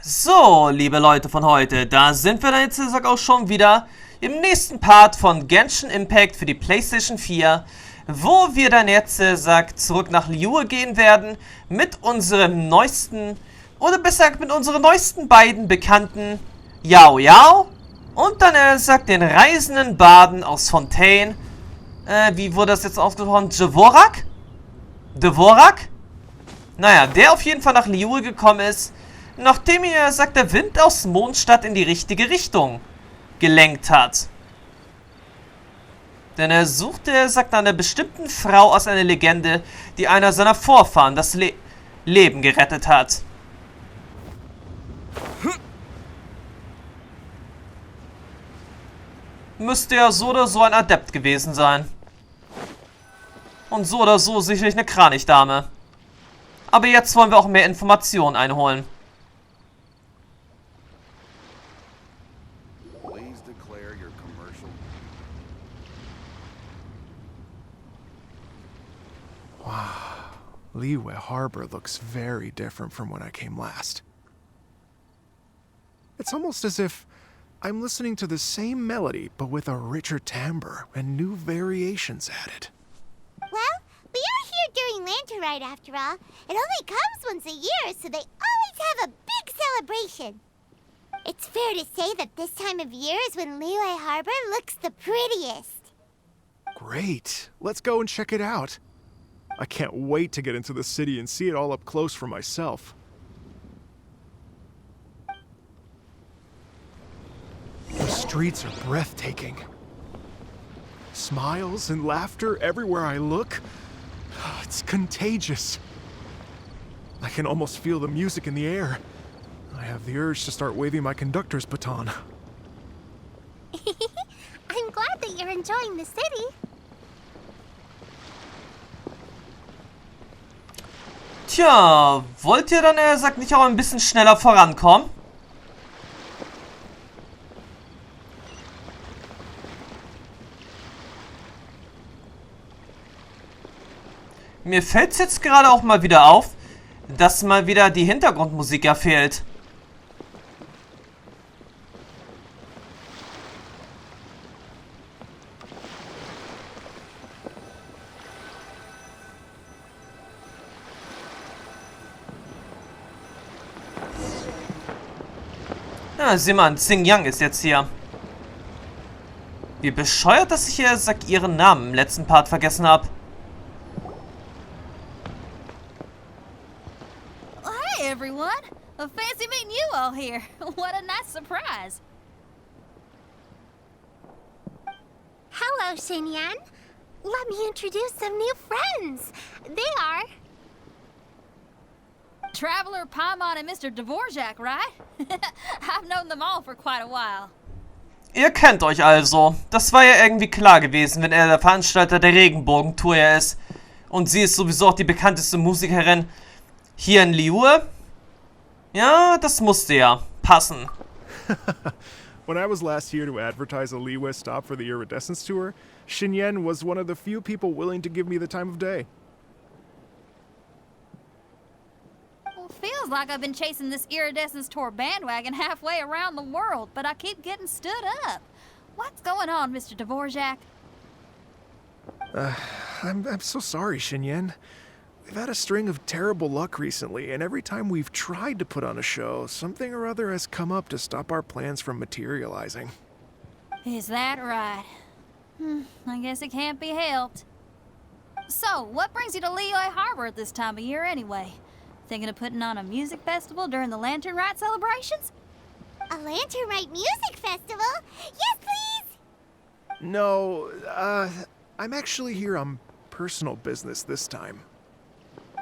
So, liebe Leute von heute, da sind wir dann jetzt auch schon wieder im nächsten Part von Genshin Impact für die PlayStation 4, wo wir dann jetzt zurück nach Liyue gehen werden mit unserem neuesten, oder besser gesagt mit unseren neuesten beiden Bekannten Yaoyao und dann den reisenden Baden aus Fontaine. Wie wurde das jetzt ausgesprochen? Dvorak? Dvorak? Naja, der auf jeden Fall nach Liyue gekommen ist, nachdem der Wind aus Mondstadt in die richtige Richtung gelenkt hat. Denn er suchte, nach einer bestimmten Frau aus einer Legende, die einer seiner Vorfahren das Leben gerettet hat. Müsste ja so oder so ein Adept gewesen sein. Und so oder so sicherlich eine Kranichdame. Aber jetzt wollen wir auch mehr Informationen einholen. Wow, Liyue Harbor looks very different from when I came last. It's almost as if I'm listening to the same melody, but with a richer timbre and new variations added. Well, we are here during Lantern Rite after all. It only comes once a year, so they always have a big celebration. It's fair to say that this time of year is when Liyue Harbor looks the prettiest. Great, let's go and check it out. I can't wait to get into the city and see it all up close for myself. The streets are breathtaking. Smiles and laughter everywhere I look. It's contagious. I can almost feel the music in the air. I have the urge to start waving my conductor's baton. I'm glad that you're enjoying the city. Tja, wollt ihr dann, nicht auch ein bisschen schneller vorankommen? Mir fällt es jetzt gerade auch mal wieder auf, dass mal wieder die Hintergrundmusik ja fehlt. Ja, sieh mal, Xinyan ist jetzt hier. Wie bescheuert, dass ich ihren Namen im letzten Part vergessen habe. Hey everyone! Fancy meeting you all here. What a nice surprise. Hello, Xinyan. Let me introduce some new friends. They are... Traveler, Paimon, and Mr. Dvorak, right? I've known them all for quite a while. Ihr kennt euch also. Das war ja irgendwie klar gewesen, wenn er der Veranstalter der Regenbogentour ist. Und sie ist sowieso auch die bekannteste Musikerin hier in Liyue. Ja, das musste ja passen. When I was last here to advertise a Liyue stop for the Iridescence Tour, Xinyan was one of the few people willing to give me the time of day. Well, feels like I've been chasing this Iridescence Tour bandwagon halfway around the world, but I keep getting stood up. What's going on, Mr. Dvorak? I'm so sorry, Xinyan. We've had a string of terrible luck recently, and every time we've tried to put on a show, something or other has come up to stop our plans from materializing. Is that right? I guess it can't be helped. So, what brings you to Liyue Harbor at this time of year anyway? Thinking of putting on a music festival during the Lantern Rite celebrations? A Lantern Rite music festival? Yes, please! No, I'm actually here on personal business this time.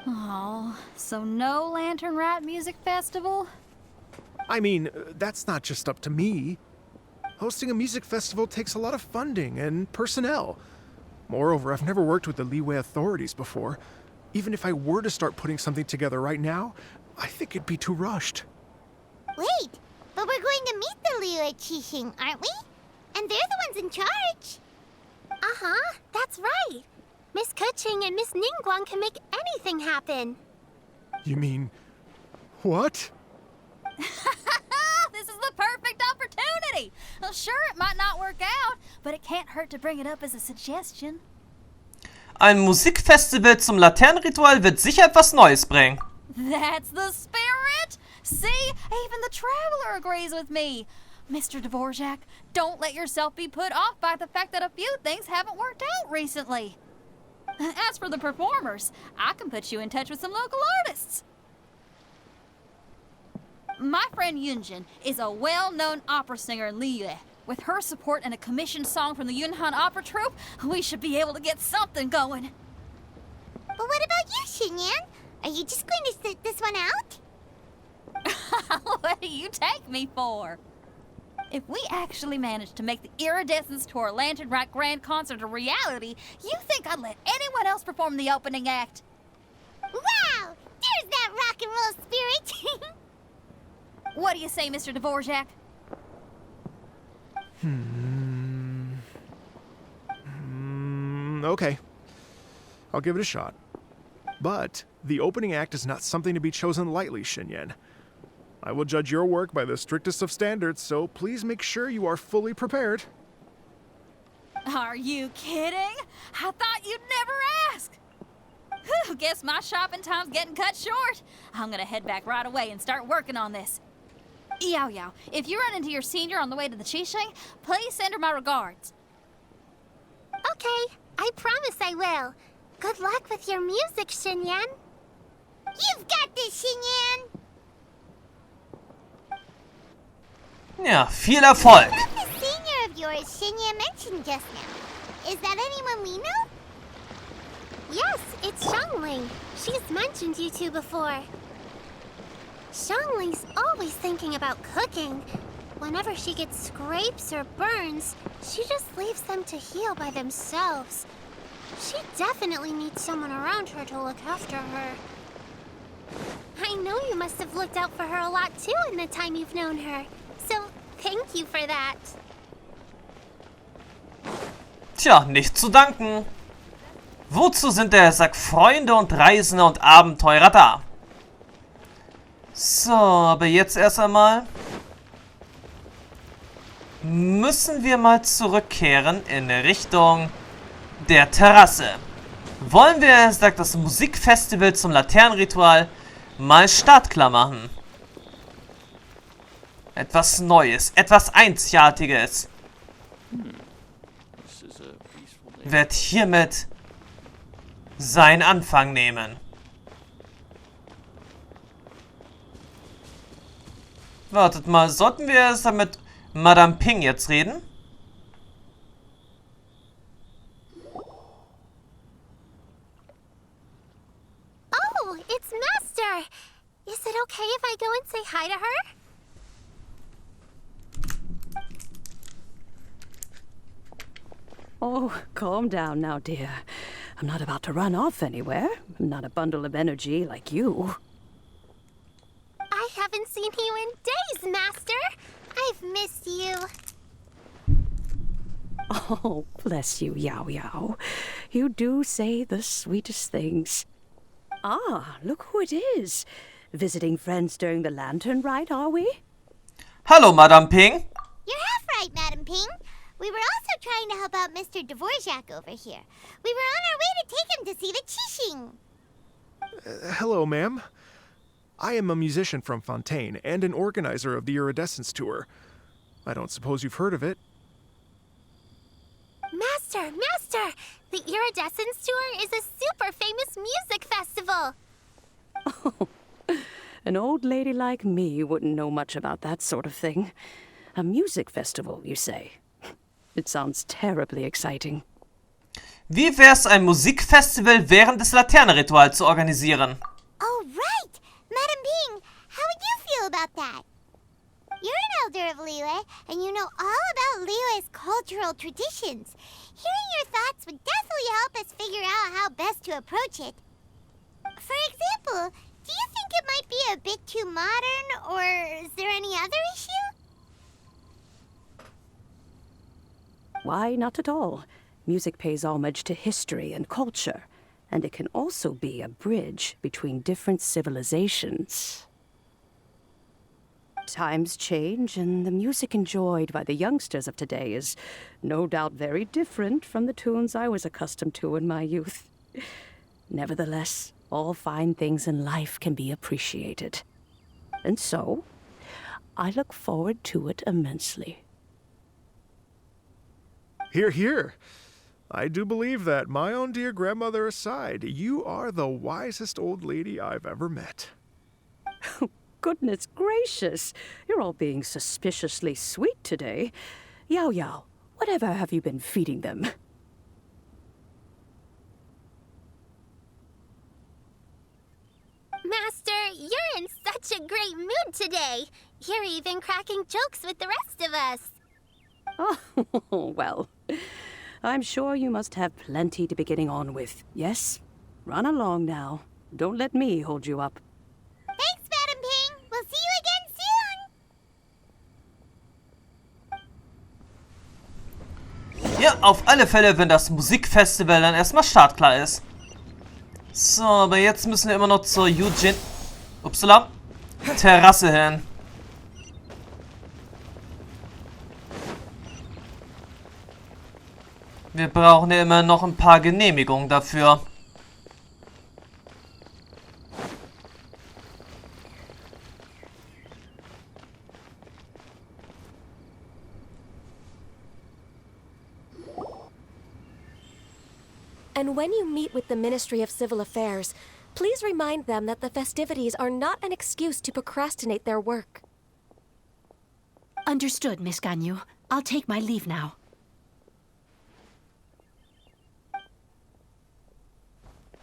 Oh, so no Lantern Rite music festival? I mean, that's not just up to me. Hosting a music festival takes a lot of funding and personnel. Moreover, I've never worked with the Liyue authorities before. Even if I were to start putting something together right now, I think it'd be too rushed. Wait, but we're going to meet the Liyue Qixing, aren't we? And they're the ones in charge. Uh-huh, that's right. Miss Keqing and Miss Ningguang can make anything happen. You mean... what? This is the perfect opportunity. Well, sure, it might not work out, but it can't hurt to bring it up as a suggestion. Ein Musikfestival zum Laternenritual wird sicher etwas Neues bringen. That's the spirit! See, even the traveler agrees with me. Mr. Dvorak, don't let yourself be put off by the fact that a few things haven't worked out recently. As for the performers, I can put you in touch with some local artists. My friend Yunjin is a well-known opera singer in Liyue. With her support and a commissioned song from the Yunhan Opera Troupe, we should be able to get something going. But what about you, Xinyan? Are you just going to sit this one out? What do you take me for? If we actually manage to make the Iridescence Tour Lantern Rite Grand Concert a reality, you think I'd let anyone else perform the opening act? Wow! There's that rock and roll spirit! What do you say, Mr. Dvorak? Okay. I'll give it a shot. But the opening act is not something to be chosen lightly, Xinyan. I will judge your work by the strictest of standards, so please make sure you are fully prepared. Are you kidding? I thought you'd never ask. Whew, guess my shopping time's getting cut short. I'm gonna head back right away and start working on this. Yaoyao, if you run into your senior on the way to the Qixing, please send her my regards. Okay, I promise I will. Good luck with your music, Xinyan. You've got this, Xinyan! Ja, viel Erfolg. What about the senior of yours Xinyan mentioned just now? Is that anyone we know? Yes, it's Xiangling. She's mentioned you two before. Xiangling's always thinking about cooking. Whenever she gets scrapes or burns, she just leaves them to heal by themselves. She definitely needs someone around her to look after her. I know you must have looked out for her a lot too in the time you've known her. So, thank you for that. Tja, nicht zu danken. Wozu sind der Sack Freunde und Reisende und Abenteurer da? So, aber jetzt erst einmal müssen wir mal zurückkehren in Richtung der Terrasse. Wollen wir, sagt das Musikfestival zum Laternenritual, mal startklar machen. Etwas Neues, etwas Einzigartiges wird hiermit seinen Anfang nehmen. Wartet mal, sollten wir erst mit Madame Ping jetzt reden? Oh, it's Master! Is it okay if I go and say hi to her? Oh, calm down now, dear. I'm not about to run off anywhere. I'm not a bundle of energy like you. I haven't seen you in days, Master! I've missed you. Oh, bless you, Yaoyao. You do say the sweetest things. Ah, look who it is. Visiting friends during the lantern rite, are we? Hallo, Madame Ping. You're half right, Madam Ping. We were also trying to help out Mr. Dvorak over here. We were on our way to take him to see the Qixing. Hello, ma'am. I am a musician from Fontaine and an organizer of the Iridescence Tour. I don't suppose you've heard of it. Master! The Iridescence Tour is a super famous music festival. Oh, an old lady like me wouldn't know much about that sort of thing. A music festival, you say? It sounds terribly exciting. Wie wär's, ein Musikfestival während des Laternenrituals zu organisieren? Oh, right! Madam Ping, how would you feel about that? You're an elder of Liyue, and you know all about Liyue's cultural traditions. Hearing your thoughts would definitely help us figure out how best to approach it. For example, do you think it might be a bit too modern, or is there any other issue? Why, not at all. Music pays homage to history and culture, and it can also be a bridge between different civilizations. Times change, and the music enjoyed by the youngsters of today is no doubt very different from the tunes I was accustomed to in my youth. Nevertheless, all fine things in life can be appreciated. And so, I look forward to it immensely. Hear, hear. I do believe that, my own dear grandmother aside, you are the wisest old lady I've ever met. Goodness gracious, you're all being suspiciously sweet today. Yao Yao, whatever have you been feeding them? Master, you're in such a great mood today. You're even cracking jokes with the rest of us. Oh, well, I'm sure you must have plenty to be getting on with. Yes? Run along now. Don't let me hold you up. Thanks, Madam Ping. We'll see you again soon. Ja, auf alle Fälle, wenn das Musikfestival dann erstmal startklar ist. So, aber jetzt müssen wir immer noch zur Terrasse hin. Wir brauchen ja immer noch ein paar Genehmigungen dafür. And when you meet with the Ministry of Civil Affairs, please remind them that the festivities are not an excuse to procrastinate their work. Understood, Miss Ganyu. I'll take my leave now.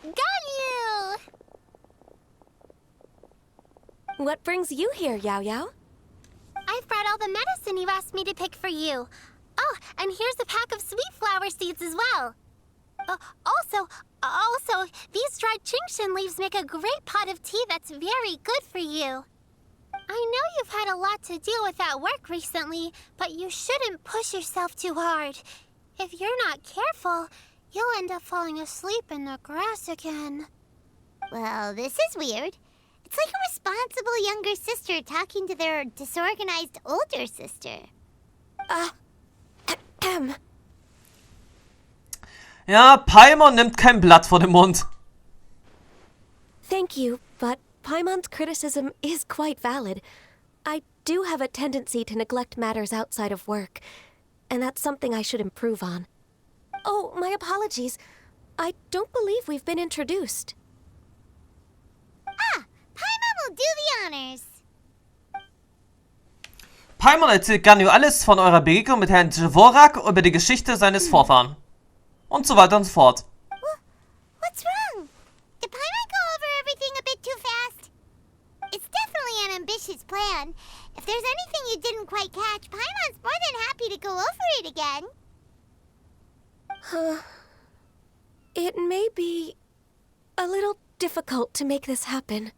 Ganyu! What brings you here, Yao Yao? I've brought all the medicine you asked me to pick for you. Oh, and here's a pack of sweet flower seeds as well. Also, these dried Qingshan leaves make a great pot of tea that's very good for you. I know you've had a lot to deal with at work recently, but you shouldn't push yourself too hard. If you're not careful, you'll end up falling asleep in the grass again. Well, this is weird. It's like a responsible younger sister talking to their disorganized older sister. Ja, Paimon nimmt kein Blatt vor den Mund. Thank you, but Paimon's criticism is quite valid. I do have a tendency to neglect matters outside of work, and that's something I should improve on. Oh, my apologies. I don't believe we've been introduced. Paimon will do the honors. Paimon erzählt Ganyu alles von eurer Begegnung mit Herrn Dvorak über die Geschichte seines Vorfahren. Und so weiter und so fort. What's wrong? Did Paimon go over everything a bit too fast? It's definitely an ambitious plan. If there's anything you didn't quite catch, Paimon's more than happy to go over it again. It may be a little difficult to make this happen.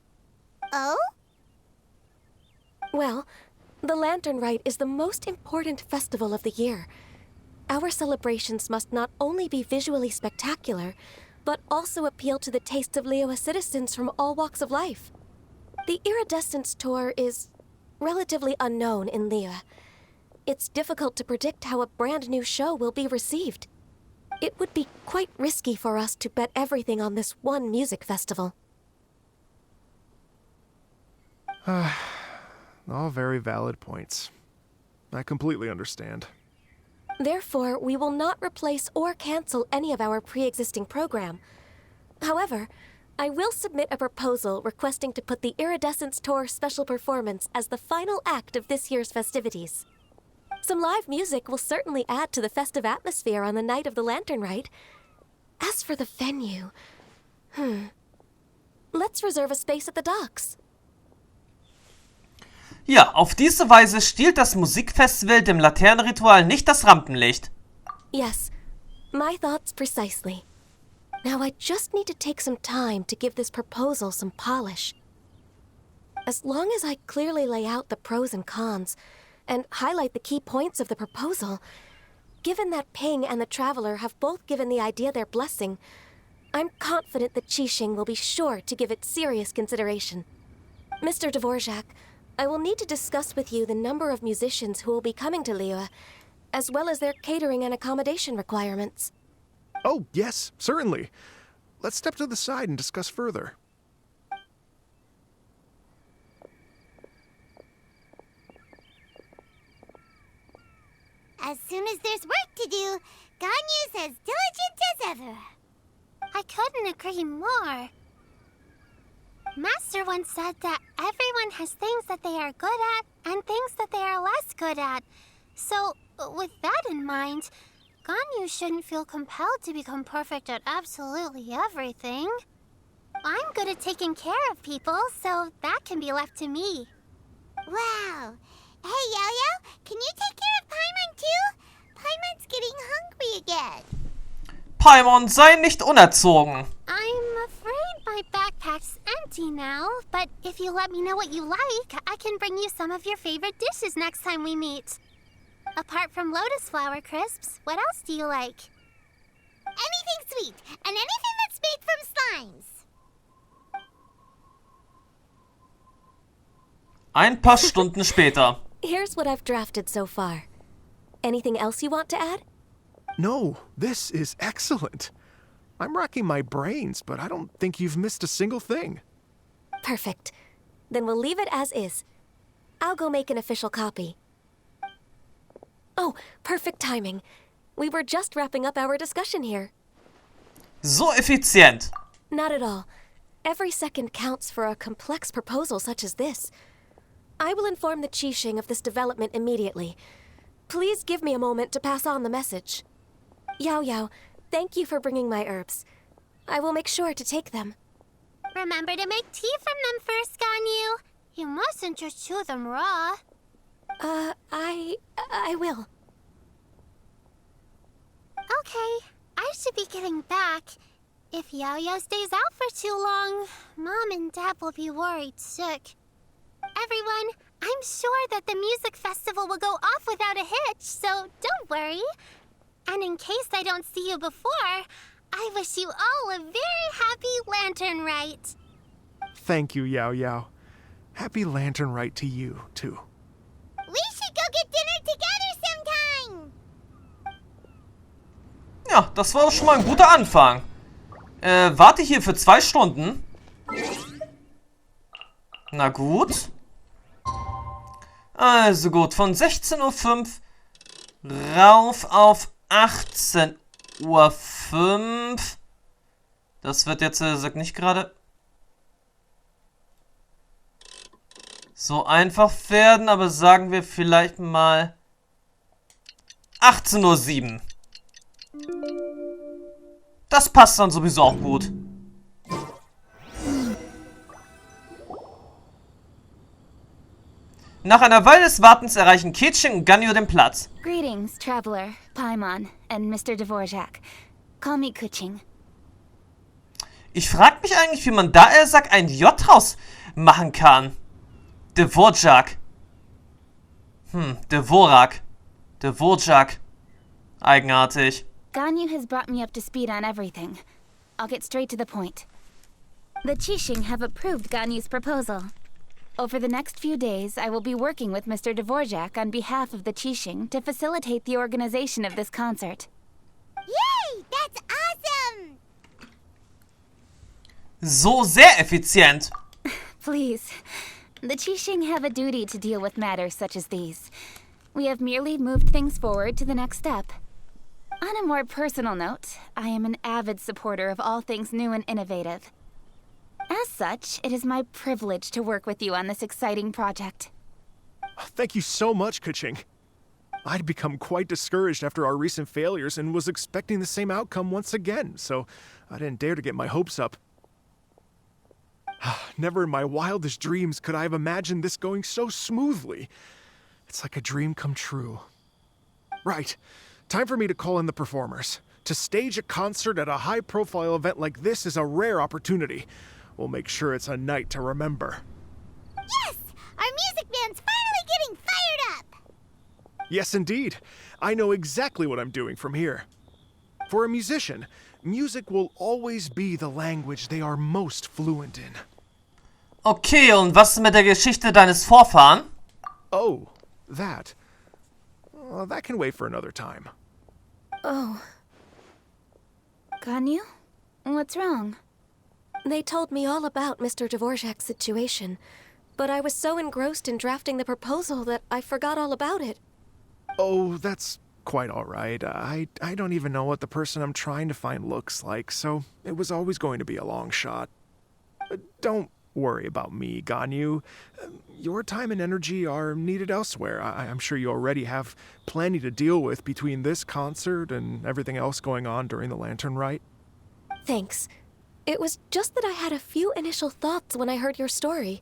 Oh? Well, the Lantern Rite is the most important festival of the year. Our celebrations must not only be visually spectacular, but also appeal to the tastes of Liyue citizens from all walks of life. The Iridescence Tour is relatively unknown in Liyue. It's difficult to predict how a brand new show will be received. It would be quite risky for us to bet everything on this one music festival. All very valid points. I completely understand. Therefore, we will not replace or cancel any of our pre-existing program. However, I will submit a proposal requesting to put the Iridescence Tour special performance as the final act of this year's festivities. Some live music will certainly add to the festive atmosphere on the night of the Lantern Rite. As for the venue, let's reserve a space at the docks. Ja, auf diese Weise stiehlt das Musikfestival dem Laternenritual nicht das Rampenlicht. Yes, my thoughts precisely. Now I just need to take some time to give this proposal some polish. As long as I clearly lay out the pros and cons, and highlight the key points of the proposal, given that Ping and the Traveler have both given the idea their blessing, I'm confident that Qixing will be sure to give it serious consideration. Mr. Dvorak, I will need to discuss with you the number of musicians who will be coming to Liyue, as well as their catering and accommodation requirements. Oh, yes, certainly. Let's step to the side and discuss further. As soon as there's work to do, Ganyu's as diligent as ever. I couldn't agree more. Master once said that everyone has things that they are good at and things that they are less good at. So, with that in mind, Ganyu shouldn't feel compelled to become perfect at absolutely everything. I'm good at taking care of people, so that can be left to me. Wow. Hey, Yaoyao, can you take care of Paimon too? Paimon's getting hungry again. Paimon, sei nicht unerzogen. I'm afraid my backpack's empty now, but if you let me know what you like, I can bring you some of your favorite dishes next time we meet. Apart from lotus flower crisps, what else do you like? Anything sweet, and anything that's made from slimes. Ein paar Stunden später. Here's what I've drafted so far. Anything else you want to add? No, this is excellent. I'm racking my brains, but I don't think you've missed a single thing. Perfect. Then we'll leave it as is. I'll go make an official copy. Oh, perfect timing. We were just wrapping up our discussion here. So effizient. Not at all. Every second counts for a complex proposal such as this. I will inform the Qixing of this development immediately. Please give me a moment to pass on the message. Yaoyao, thank you for bringing my herbs. I will make sure to take them. Remember to make tea from them first, Ganyu. You mustn't just chew them raw. I will. Okay, I should be getting back. If Yaoyao stays out for too long, Mom and Dad will be worried sick. Everyone, I'm sure that the music festival will go off without a hitch, so don't worry. And in case I don't see you before, I wish you all a very happy Lantern Rite. Thank you, Yaoyao. Happy Lantern Rite to you, too. We should go get dinner together sometime. Ja, das war doch schon mal ein guter Anfang. Warte hier für 2 Stunden. Na gut. Also gut, von 16:05 Uhr rauf auf 18:05 Uhr. Das wird jetzt, sagt nicht gerade so einfach werden, aber sagen wir vielleicht mal 18:07 Uhr. Das passt dann sowieso auch gut. Nach einer Weile des Wartens erreichen Qixing und Ganyu den Platz. Greetings, traveler, Paimon, and Mr. Dvorak. Call me Kuching. Ich frage mich eigentlich, wie man da sagt, ein J draus machen kann. Dvorak. Dvorak. Dvorak. Eigenartig. Ganyu has brought me up to speed on everything. I'll get straight to the point. The Qixing have approved Ganyu's proposal. Over the next few days, I will be working with Mr. Dvorak on behalf of the Qixing to facilitate the organization of this concert. Yay! That's awesome! So sehr effizient. Please, the Qixing have a duty to deal with matters such as these. We have merely moved things forward to the next step. On a more personal note, I am an avid supporter of all things new and innovative. As such, it is my privilege to work with you on this exciting project. Thank you so much, Kuching. I'd become quite discouraged after our recent failures and was expecting the same outcome once again, so I didn't dare to get my hopes up. Never in my wildest dreams could I have imagined this going so smoothly. It's like a dream come true. Right. Time for me to call in the performers. To stage a concert at a high-profile event like this is a rare opportunity. We'll make sure it's a night to remember. Yes! Our music band's finally getting fired up! Yes, indeed. I know exactly what I'm doing from here. For a musician, music will always be the language they are most fluent in. Okay, und was ist mit der Geschichte deines Vorfahren? Oh, that. Well, that can wait for another time. Oh, Ganyu? What's wrong? they told me all about Mr. Dvorak's situation, but I was so engrossed in drafting the proposal that I forgot all about it. Oh, that's quite all right. I don't even know what the person I'm trying to find looks like, so it was always going to be a long shot. Don't worry about me, Ganyu. Your time and energy are needed elsewhere. I'm sure you already have plenty to deal with between this concert and everything else going on during the Lantern Rite. Thanks. It was just that I had a few initial thoughts when I heard your story.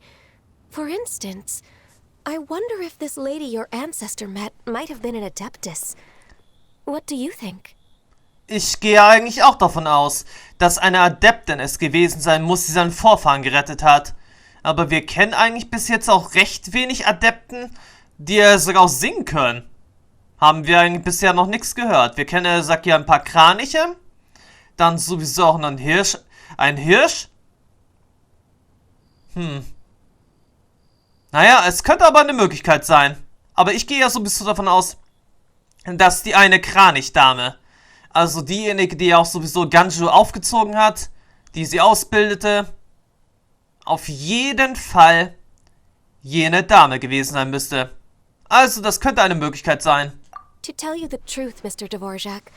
For instance, I wonder if this lady your ancestor met might have been an Adeptus. What do you think? Ich gehe eigentlich auch davon aus, dass eine Adeptin es gewesen sein muss, die seinen Vorfahren gerettet hat. Aber wir kennen eigentlich bis jetzt auch recht wenig Adepten, die sogar auch singen können. Haben wir eigentlich bisher noch nichts gehört. Wir kennen, sag ja, ein paar Kraniche. Dann sowieso auch noch ein Hirsch. Ein Hirsch? Naja, es könnte aber eine Möglichkeit sein. Aber ich gehe ja sowieso davon aus, dass die eine Kranichdame, also diejenige, die auch sowieso Ganju aufgezogen hat, die sie ausbildete, auf jeden Fall jene Dame gewesen sein müsste. Also, das könnte eine Möglichkeit sein. To tell you the truth, Mr. Dvorak,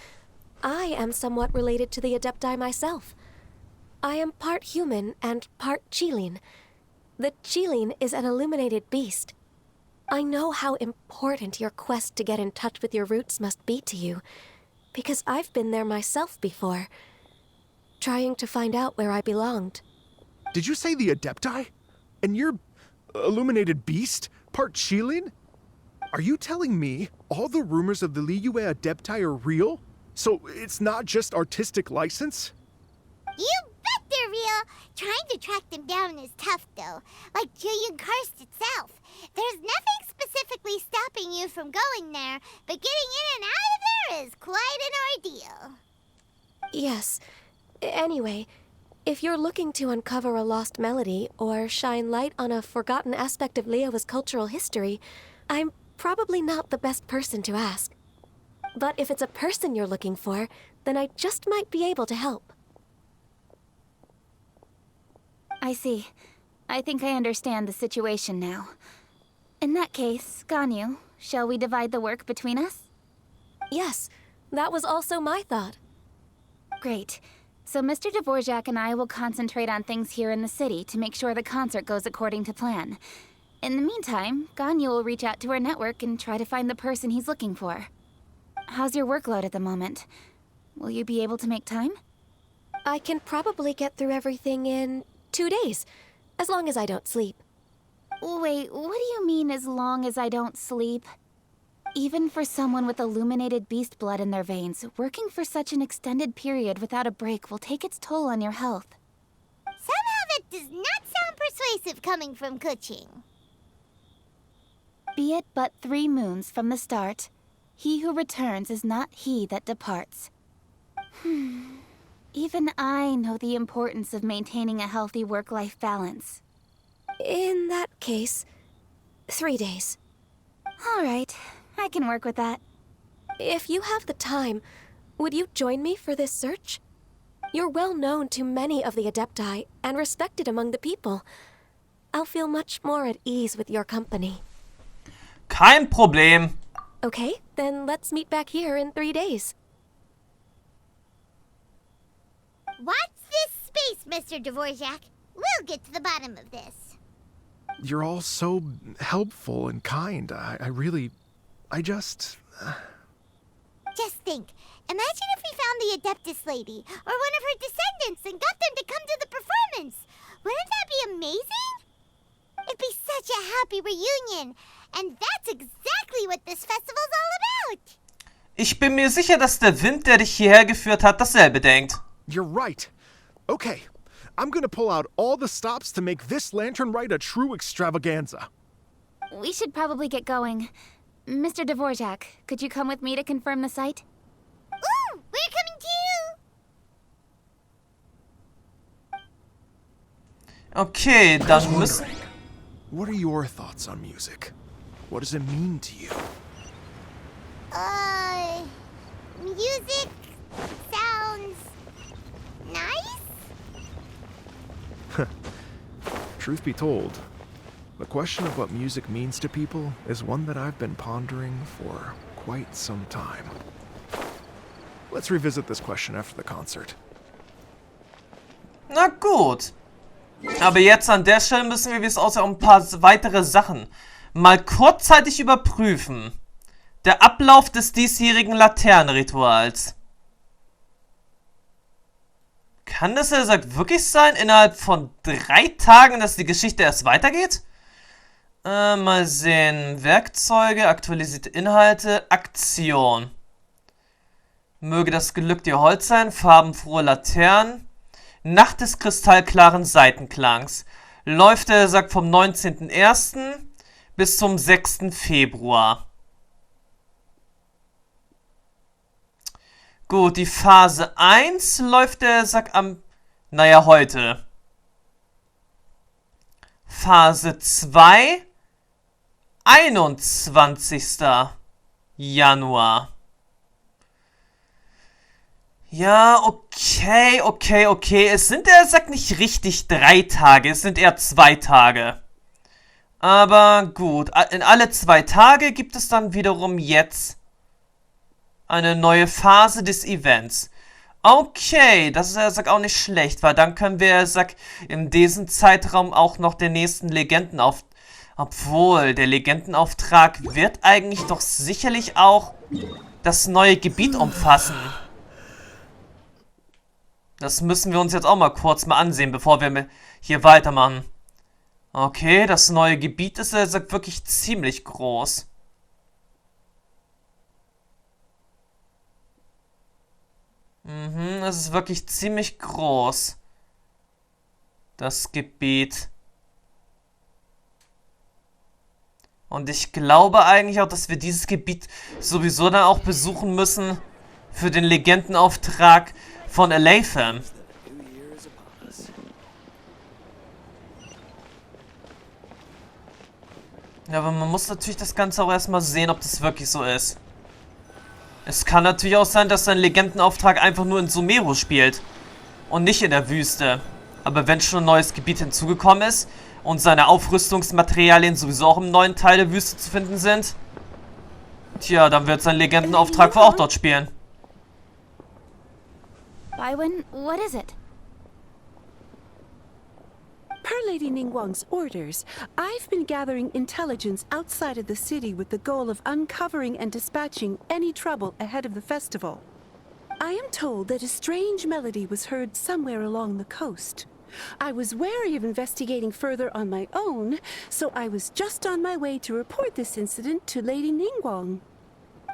I am somewhat related to the Adepti myself. I am part human and part Qilin. The Qilin is an illuminated beast. I know how important your quest to get in touch with your roots must be to you, because I've been there myself before, trying to find out where I belonged. Did you say the Adepti? And you're illuminated beast? Part Qilin? Are you telling me all the rumors of the Liyue Adepti are real? So it's not just artistic license? You bet they're real. Trying to track them down is tough, though. Like Julian Karst itself. There's nothing specifically stopping you from going there, but getting in and out of there is quite an ordeal. Yes. Anyway, if you're looking to uncover a lost melody or shine light on a forgotten aspect of Liyue's cultural history, I'm probably not the best person to ask. But if it's a person you're looking for, then I just might be able to help. I see. I think I understand the situation now. In that case, Ganyu, shall we divide the work between us? Yes, that was also my thought. Great. So Mr. Dvorak and I will concentrate on things here in the city to make sure the concert goes according to plan. In the meantime, Ganyu will reach out to her network and try to find the person he's looking for. How's your workload at the moment? Will you be able to make time? I can probably get through everything in 2 days, as long as I don't sleep. Wait, what do you mean as long as I don't sleep? Even for someone with illuminated beast blood in their veins, working for such an extended period without a break will take its toll on your health. Somehow that does not sound persuasive coming from Kuching. Be it but 3 moons from the start, he who returns is not he that departs. Even I know the importance of maintaining a healthy work-life balance. In that case, 3 days. All right, I can work with that. If you have the time, would you join me for this search? You're well known to many of the Adepti and respected among the people. I'll feel much more at ease with your company. Kein Problem. Okay, then let's meet back here in 3 days. Watch this space, Mr. Dvorak. We'll get to the bottom of this. You're all so helpful and kind. Just think. Imagine if we found the Adeptus lady, or one of her descendants, and got them to come to the performance. Wouldn't that be amazing? It'd be such a happy reunion. And that's exactly what this festival's all about. Ich bin mir sicher, dass der Wind, der dich hierher geführt hat, dasselbe denkt. You're right. Okay, I'm gonna pull out all the stops to make this Lantern Rite a true extravaganza. We should probably get going. Mr. Dvorak, could you come with me to confirm the site? Ooh, we're coming too. Okay, dann müssen... What are your thoughts on music? What does it mean to you? Music sounds nice? Truth be told, the question of what music means to people is one that I've been pondering for quite some time. Let's revisit this question after the concert. Na gut. Aber jetzt an der Stelle müssen wir, wie es aussieht, auch ein paar weitere Sachen mal kurzzeitig überprüfen. Der Ablauf des diesjährigen Laternenrituals. Kann das ja wirklich sein, innerhalb von 3 Tagen, dass die Geschichte erst weitergeht? Mal sehen. Werkzeuge, aktualisierte Inhalte, Aktion. Möge das Glück dir hold sein, farbenfrohe Laternen. Nacht des kristallklaren Seitenklangs. Läuft der Sack vom 19.01. bis zum 6. Februar. Gut, die Phase 1 läuft der Sack am... Naja, heute. Phase 2, 21. Januar. Ja, okay. Es sind der Sack nicht richtig 3 Tage, es sind eher 2 Tage. Aber gut, in alle 2 Tage gibt es dann wiederum jetzt eine neue Phase des Events. Okay, das ist der Sack auch nicht schlecht, weil dann können wir, Sack, in diesem Zeitraum auch noch den nächsten Obwohl, der Legendenauftrag wird eigentlich doch sicherlich auch das neue Gebiet umfassen. Das müssen wir uns jetzt auch mal kurz ansehen, bevor wir hier weitermachen. Okay, das neue Gebiet ist wirklich ziemlich groß. Es ist wirklich ziemlich groß. Das Gebiet. Und ich glaube eigentlich auch, dass wir dieses Gebiet sowieso dann auch besuchen müssen für den Legendenauftrag von Lathem. Ja, aber man muss natürlich das Ganze auch erstmal sehen, ob das wirklich so ist. Es kann natürlich auch sein, dass sein Legendenauftrag einfach nur in Sumeru spielt und nicht in der Wüste. Aber wenn schon ein neues Gebiet hinzugekommen ist und seine Aufrüstungsmaterialien sowieso auch im neuen Teil der Wüste zu finden sind, tja, dann wird sein Legendenauftrag wohl auch dort spielen. Bywin, what is it? Per Lady Ningguang's orders, I've been gathering intelligence outside of the city with the goal of uncovering and dispatching any trouble ahead of the festival. I am told that a strange melody was heard somewhere along the coast. I was wary of investigating further on my own, so I was just on my way to report this incident to Lady Ningguang.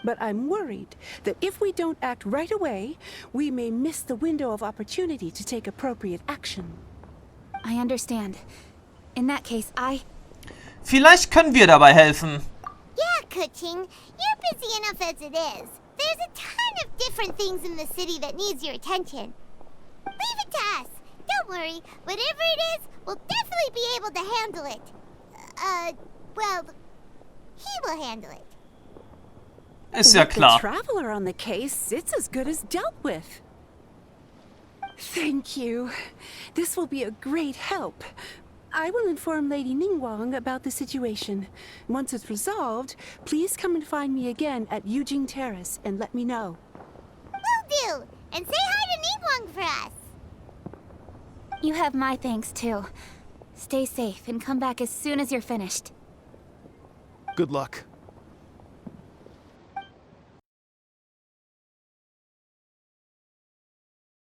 But I'm worried that if we don't act right away, we may miss the window of opportunity to take appropriate action. I understand. In that case, Vielleicht können wir dabei helfen. Yeah, Kuching, you're busy enough as it is. There's a ton of different things in the city that needs your attention. Leave it to us. Don't worry. Whatever it is, we'll definitely be able to handle it. Well, he will handle it. Ist ja klar. With the traveler on the case, it's as good as dealt with. Thank you. This will be a great help. I will inform Lady Ningguang about the situation. Once it's resolved, please come and find me again at Yujing Terrace and let me know. Will do. And say hi to Ningguang for us. You have my thanks too. Stay safe and come back as soon as you're finished. Good luck.